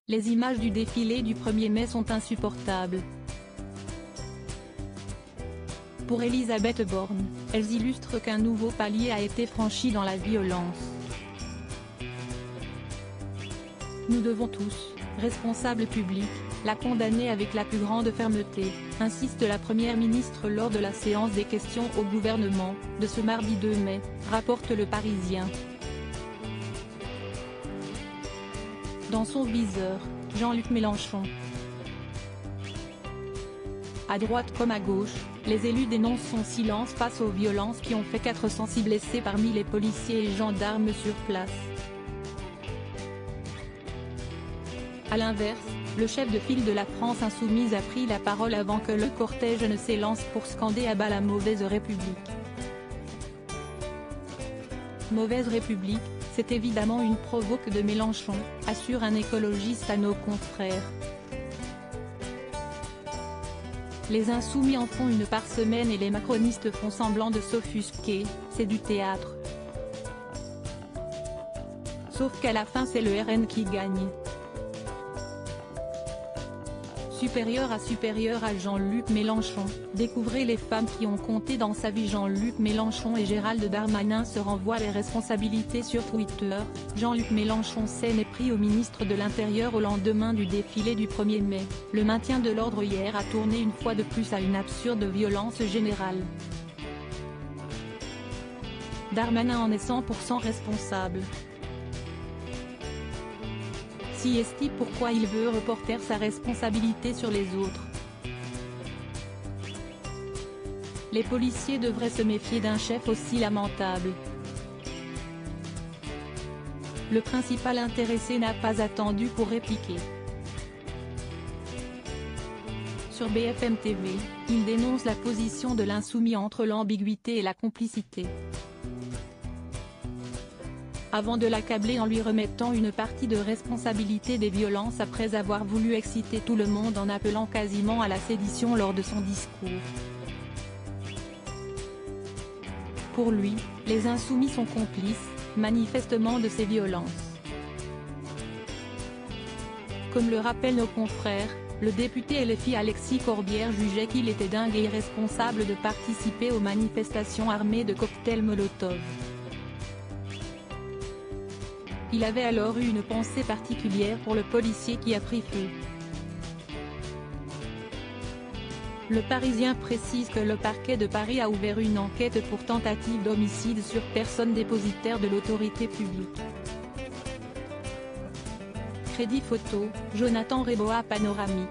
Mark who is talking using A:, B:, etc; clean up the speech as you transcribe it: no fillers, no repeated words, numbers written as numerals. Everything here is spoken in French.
A: Les images du défilé du 1er mai sont insupportables. Pour Elisabeth Borne, elles illustrent qu'un nouveau palier a été franchi dans la violence. Nous devons tous, responsables publics, la condamner avec la plus grande fermeté, insiste la Première ministre lors de la séance des questions au gouvernement, de ce mardi 2 mai, rapporte Le Parisien. Dans son viseur, Jean-Luc Mélenchon. À droite comme à gauche, les élus dénoncent son silence face aux violences qui ont fait 406 blessés parmi les policiers et gendarmes sur place. A l'inverse, le chef de file de la France insoumise a pris la parole avant que le cortège ne s'élance pour scander à bas la mauvaise République. Mauvaise République, c'est évidemment une provoque de Mélenchon, assure un écologiste à nos confrères. Les insoumis en font une par semaine et les macronistes font semblant de s'offusquer, c'est du théâtre. Sauf qu'à la fin c'est le RN qui gagne. Supérieur à Jean-Luc Mélenchon, découvrez les femmes qui ont compté dans sa vie. Jean-Luc Mélenchon et Gérald Darmanin se renvoient les responsabilités sur Twitter. Jean-Luc Mélenchon s'est mépris au ministre de l'Intérieur au lendemain du défilé du 1er mai. Le maintien de l'ordre hier a tourné une fois de plus à une absurde violence générale. Darmanin en est 100% responsable. Si estime pourquoi il veut reporter sa responsabilité sur les autres. Les policiers devraient se méfier d'un chef aussi lamentable. Le principal intéressé n'a pas attendu pour répliquer. Sur BFM TV, il dénonce la position de l'insoumis entre l'ambiguïté et la complicité. Avant de l'accabler en lui remettant une partie de responsabilité des violences après avoir voulu exciter tout le monde en appelant quasiment à la sédition lors de son discours. Pour lui, les insoumis sont complices, manifestement, de ces violences. Comme le rappellent nos confrères, le député LFI Alexis Corbière jugeait qu'il était dingue et irresponsable de participer aux manifestations armées de cocktails Molotov. Il avait alors eu une pensée particulière pour le policier qui a pris feu. Le Parisien précise que le parquet de Paris a ouvert une enquête pour tentative d'homicide sur personne dépositaire de l'autorité publique. Crédit photo, Jonathan Réboa Panoramique.